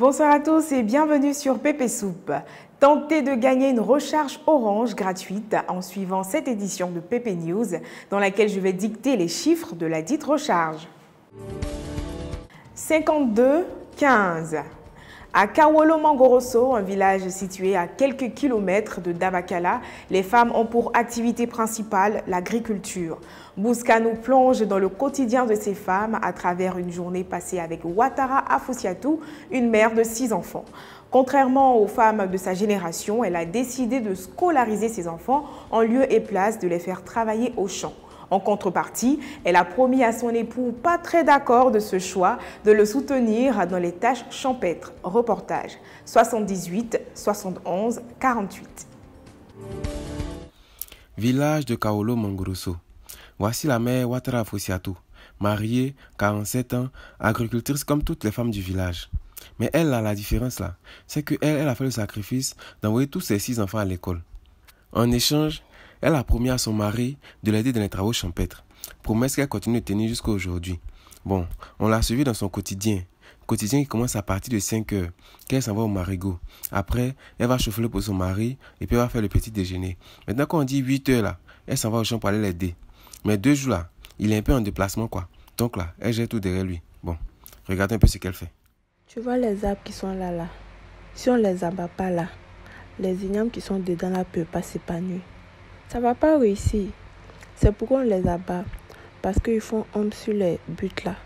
Bonsoir à tous et bienvenue sur Pépé Soupe. Tentez de gagner une recharge Orange gratuite en suivant cette édition de Pépé News dans laquelle je vais dicter les chiffres de la dite recharge. 52 15. À Kawolo Mangoroso, un village situé à quelques kilomètres de Dabakala, les femmes ont pour activité principale l'agriculture. Bouska nous plonge dans le quotidien de ces femmes à travers une journée passée avec Ouattara Afoussiatou, une mère de 6 enfants. Contrairement aux femmes de sa génération, elle a décidé de scolariser ses enfants en lieu et place de les faire travailler au champ. En contrepartie, elle a promis à son époux, pas très d'accord de ce choix, de le soutenir dans les tâches champêtres. Reportage 78 71 48. Village de Kawolo Mangoroso. Voici la mère Ouattara Afoussiatou, mariée, 47 ans, agricultrice comme toutes les femmes du village. Mais elle a la différence là, c'est qu'elle a fait le sacrifice d'envoyer tous ses 6 enfants à l'école. En échange, elle a promis à son mari de l'aider dans les travaux champêtres. Promesse qu'elle continue de tenir jusqu'à aujourd'hui. Bon, on l'a suivi dans son quotidien. Quotidien qui commence à partir de 5 heures, qu'elle s'en va au marigot. Après, elle va chauffer pour son mari et puis elle va faire le petit déjeuner. Maintenant quand on dit 8 heures là, elle s'en va au champ pour aller l'aider. Mais 2 jours là, il est un peu en déplacement quoi. Donc là, elle gère tout derrière lui. Bon, regardez un peu ce qu'elle fait. Tu vois les arbres qui sont là. Si on les abat pas là, les ignames qui sont dedans là ne peuvent pas s'épanouir. Ça va pas réussir. C'est pourquoi on les abat. Parce qu'ils font ombre sur les buts là.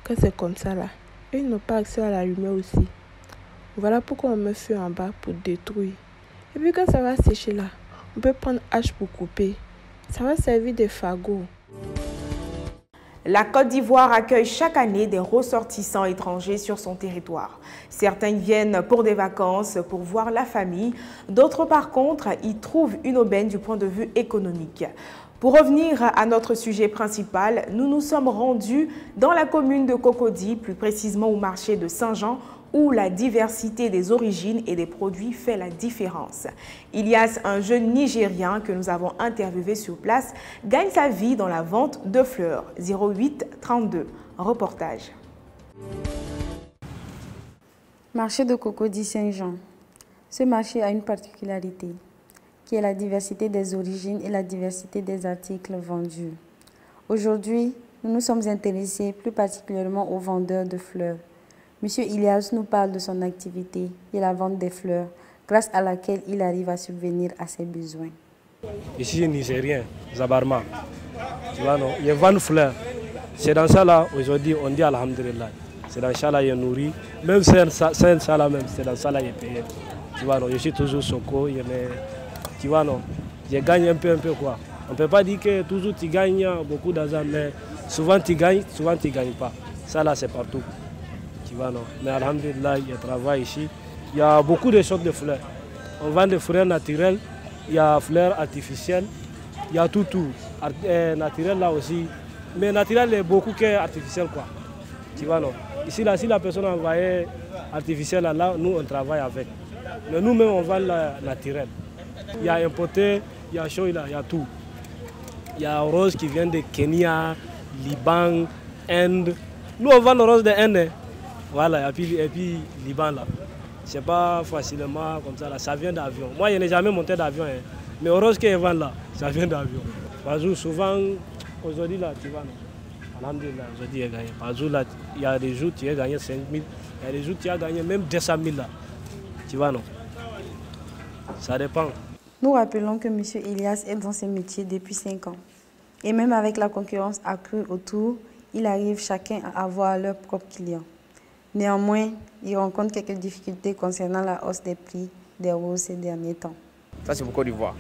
Quand c'est comme ça là, ils n'ont pas accès à la lumière aussi. Voilà pourquoi on met feu en bas pour détruire. Et puis quand ça va sécher là, on peut prendre hache pour couper. Ça va servir de fagot. La Côte d'Ivoire accueille chaque année des ressortissants étrangers sur son territoire. Certains viennent pour des vacances, pour voir la famille. D'autres, par contre, y trouvent une aubaine du point de vue économique. Pour revenir à notre sujet principal, nous nous sommes rendus dans la commune de Cocody, plus précisément au marché de Saint-Jean, où la diversité des origines et des produits fait la différence. Ilyas, un jeune Nigérien que nous avons interviewé sur place, gagne sa vie dans la vente de fleurs. 08 32. Reportage. Marché de Cocody Saint-Jean. Ce marché a une particularité, qui est la diversité des origines et la diversité des articles vendus. Aujourd'hui, nous nous sommes intéressés plus particulièrement aux vendeurs de fleurs. Monsieur Ilyas nous parle de son activité et la vente des fleurs, grâce à laquelle il arrive à subvenir à ses besoins. Ici, Nigérien, Zabarma. Tu vois, non? Il vend fleurs. C'est dans ça là, aujourd'hui, on dit Alhamdulillah. C'est dans ça là, il nourrit. Même c'est ça là, même, c'est dans ça là, il est payé. Tu vois, non? Je suis toujours Soko. Tu vois, non? Je gagne un peu quoi. On ne peut pas dire que toujours tu gagnes beaucoup d'argent, mais souvent tu gagnes pas. Ça là, c'est partout. Tu vois, non? Mais alhamdulillah, il y a travail ici. Il y a beaucoup de sortes de fleurs. On vend des fleurs naturelles, il y a fleurs artificielles, il y a tout. Naturel là aussi. Mais naturel est beaucoup qu'artificiel quoi. Tu vois, non? Ici là, si la personne a envoyé artificiel là, nous on travaille avec. Mais nous-mêmes on vend la naturelle. Il y a importé, il y a chaud, il y a tout. Il y a rose qui vient de Kenya, Liban, Inde. Nous on vend le rose de Inde. Voilà, et puis Liban là. C'est pas facilement comme ça là, ça vient d'avion. Moi je n'ai jamais monté d'avion, hein. Mais au rose qu'ils vendent là, ça vient d'avion. Parce que souvent, aujourd'hui là, tu vois, non. Alhamdulillah, aujourd'hui il a gagné. Par jour là, il y a des jours tu as gagné 5 000, il y a des jours tu as gagné même 200 000 là. Tu vois, non. Ça dépend. Nous rappelons que M. Ilyas est dans ce métier depuis 5 ans. Et même avec la concurrence accrue autour, il arrive chacun à avoir leurs propres clients. Néanmoins, il rencontre quelques difficultés concernant la hausse des prix des roses ces derniers temps. Ça, c'est pour Côte d'Ivoire.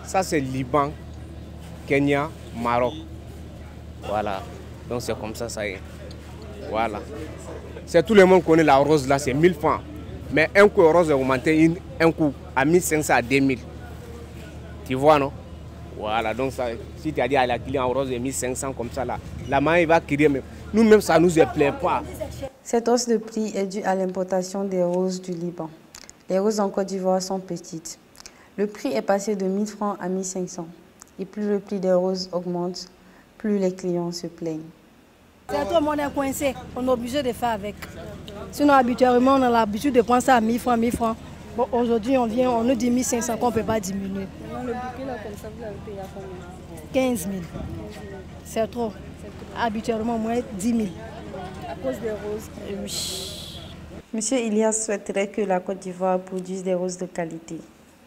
Ça, c'est Liban, Kenya, Maroc. Voilà. Donc, c'est comme ça, ça y est. Voilà. C'est tout le monde connaît la rose là, c'est 1000 francs. Mais un coup, rose est augmenté un coup à 1500 à 2000. Tu vois, non? Voilà. Donc, ça, si tu as dit à la client en rose est 1500 comme ça là, la main, il va crier. Mais nous-mêmes, ça ne nous plaît pas. Cette hausse de prix est due à l'importation des roses du Liban. Les roses en Côte d'Ivoire sont petites. Le prix est passé de 1000 francs à 1500. Et plus le prix des roses augmente, plus les clients se plaignent. C'est tout le monde est coincé. On est obligé de faire avec. Sinon, habituellement, on a l'habitude de prendre ça à 1000 francs, 1000 francs. Bon, aujourd'hui, on nous dit 1500 qu'on ne peut pas diminuer. Maintenant, le bouquet là, comme ça, vous l'avez payé à combien? 15 000. C'est trop. Habituellement, moins 10 000. À cause des roses? Oui. Monsieur Ilias souhaiterait que la Côte d'Ivoire produise des roses de qualité.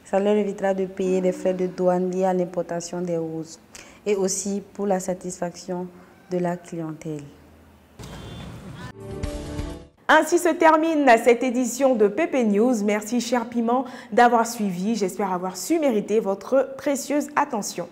Ça leur évitera de payer des frais de douane liés à l'importation des roses et aussi pour la satisfaction de la clientèle. Ainsi se termine cette édition de PP News. Merci cher Piment d'avoir suivi. J'espère avoir su mériter votre précieuse attention.